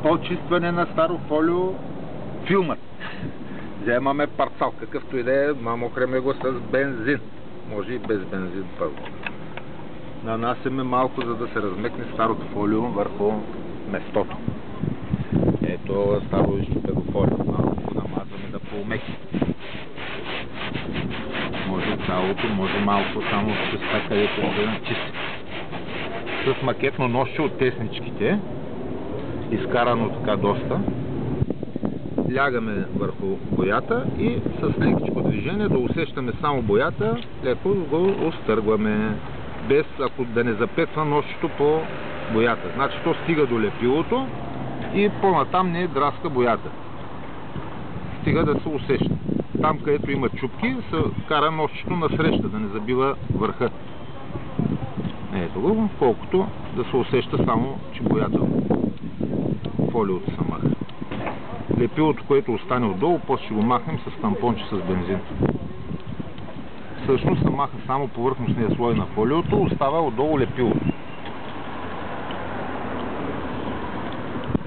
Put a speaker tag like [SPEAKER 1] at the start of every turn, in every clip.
[SPEAKER 1] почистване на старо фолио филмът. Вземаме парцал, какъвто и да е, мокреме го с бензин. Може и без бензин първо. Нанасяме малко, за да се размекне старото фолио върху местото. Ето старо изчупено фолио. Малко го намазваме да поумеки. Може цялото, може малко, само в частта, където ще начисти. С макетно ножче от тесничките, изкарано така доста, лягаме върху боята и с лекичко движение да усещаме само боята, леко го изтъргваме, без ако да не запетва ножчето по боята. Значи то стига до лепилото и по-натам не драска боята. Стига да се усеща. Там, където има чупки, се кара ножчето насреща, да не забива върха. Ето го, колкото да се усеща само, че боята фолиото се маха. Лепилото, което остане отдолу, после ще го махнем с тампонче с бензин. Всъщност се маха само повърхностния слой на фолиото, остава отдолу лепилото.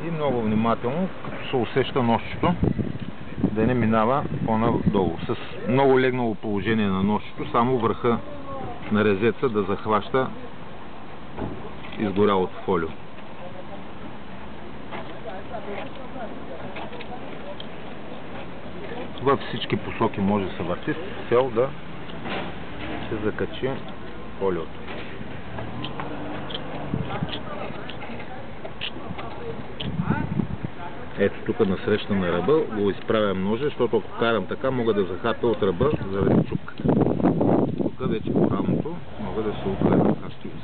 [SPEAKER 1] И много внимателно, като се усеща ножчето, да не минава по-надолу. С много легнало положение на ножчето, само върха на резеца да захваща изгорялото фолио. Във всички посоки може да се върти с цел да се закачи фолиото. Ето тук насреща на ръба го изправям ножа, защото ако карам така, мога да захапя от ръба заради чупката. Тук вече по рамото мога да се отгледам както искам.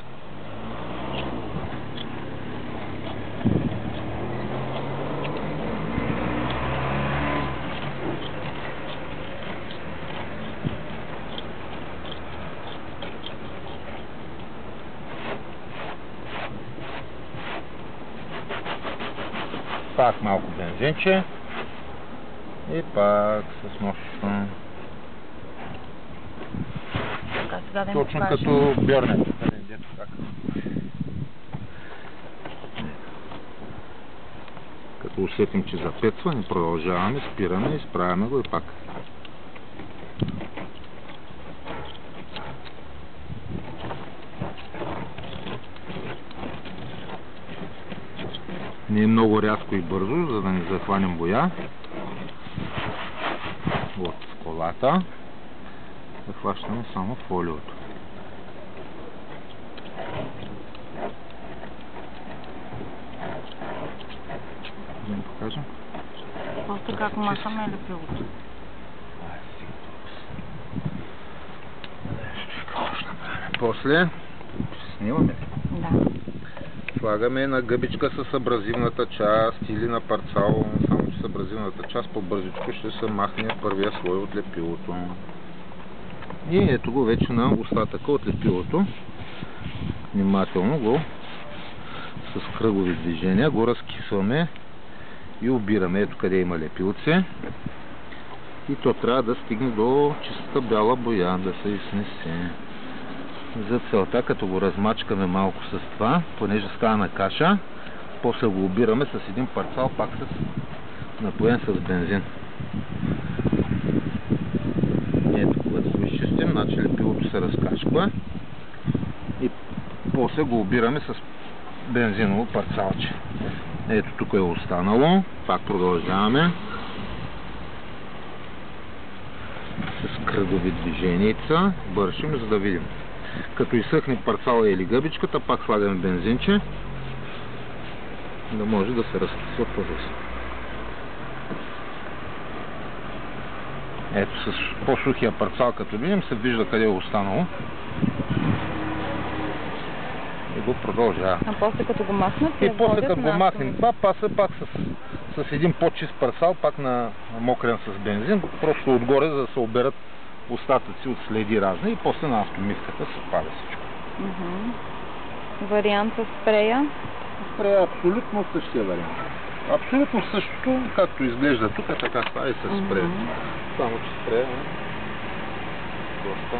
[SPEAKER 1] Пак малко бензинче и пак с ножчето. Точно като бьорнето. Като усетим, че запетва, не продължаваме, спираме, изправяме го и пак. Не е много рязко и бързо, за да не захванем боя. Вот в колата. Захващаме само фолиото. Да ми покажем.
[SPEAKER 2] После как махаме лепилото.
[SPEAKER 1] После снимаме ли?
[SPEAKER 2] Да.
[SPEAKER 1] Слагаме на гъбичка с абразивната част или на парцал, само че с абразивната част по-бързичко ще се махне първия слой от лепилото. И ето го вече на остатъка от лепилото. Внимателно го с кръгови движения го разкисваме и обираме. Ето къде има лепилце. И то трябва да стигне до чиста бяла боя, да се изнесе. За целта, като го размачкаме малко с това, понеже стана каша, после го обираме с един парцал, пак напоен с бензин. Ето, когато го изчистим, значи лепилото се разкашква и после го обираме с бензиново парцалче. Ето, тук е останало, пак продължаваме с кръгови движеница, бършим, за да видим. Като изсъхне парцала или гъбичката, пак слагаме бензинче, да може да се разкисва по-бързо. Ето с по-сухия парцал, като видим, се вижда къде е останало. И го продължава.
[SPEAKER 2] А после като го махнат,
[SPEAKER 1] и после като го махнем, паса пак с един по-чист парцал, пак на мокрен с бензин, просто отгоре, за да се оберат остатъци от следи разни и после на автомиската се пали всичко.
[SPEAKER 2] Вариант с спрея?
[SPEAKER 1] Спрея е абсолютно същия вариант. Абсолютно същото, както изглежда тук, така става и с спрея. Само че спрея е доста.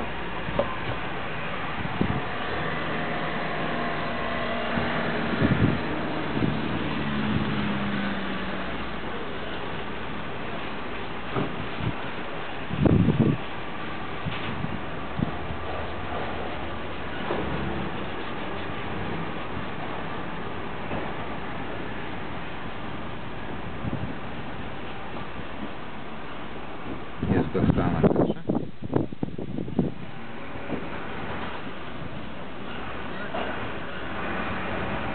[SPEAKER 1] как стана каша.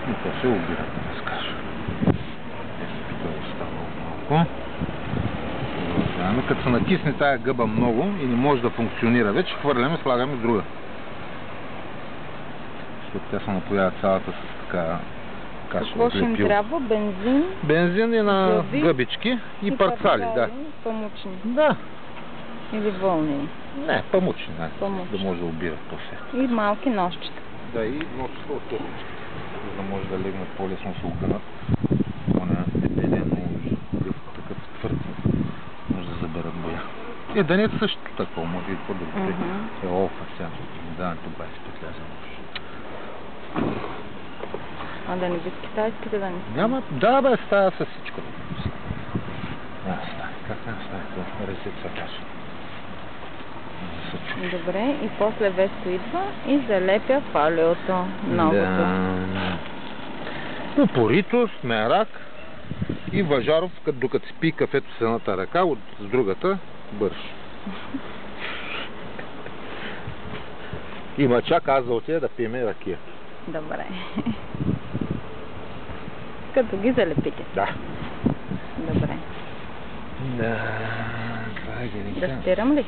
[SPEAKER 1] И то се убира с каша. Ето тук е останало малко. Продължаваме. Като се натисне тая гъба много и не може да функционира вече, хвърляме, слагаме друга. Защото тя се напоява цялата с така каша.
[SPEAKER 2] Какво ще им трябва? Бензин?
[SPEAKER 1] Бензин и на
[SPEAKER 2] гъби,
[SPEAKER 1] гъбички и парцали, да.
[SPEAKER 2] Памучни.
[SPEAKER 1] Да.
[SPEAKER 2] Или вълни.
[SPEAKER 1] Не, памучни, да.
[SPEAKER 2] Памучни.
[SPEAKER 1] Да може да убират после.
[SPEAKER 2] И малки нощчета.
[SPEAKER 1] Да, и нощчета от тъпички. За да може да легнат по-лесно с огънат. Она дебелия много такъв твърд. Може да заберат боя. Да не е също такова, може и по-друго. Е олфа сега. Да, това е 25 ляза.
[SPEAKER 2] А да не би с китайските да не стане?
[SPEAKER 1] Няма, да бе, става с всичко. Как не става? Рецепция каша.
[SPEAKER 2] Добре, и после Веско идва и залепя палеото. Многото.
[SPEAKER 1] Упорито, с мерак и Важаров, докато спи кафето с едната ръка, с другата бърш. Има чак аз да отида да пиеме ракия.
[SPEAKER 2] Добре. Като ги залепите.
[SPEAKER 1] Да.
[SPEAKER 2] Добре.
[SPEAKER 1] Да,
[SPEAKER 2] Да спирам ли?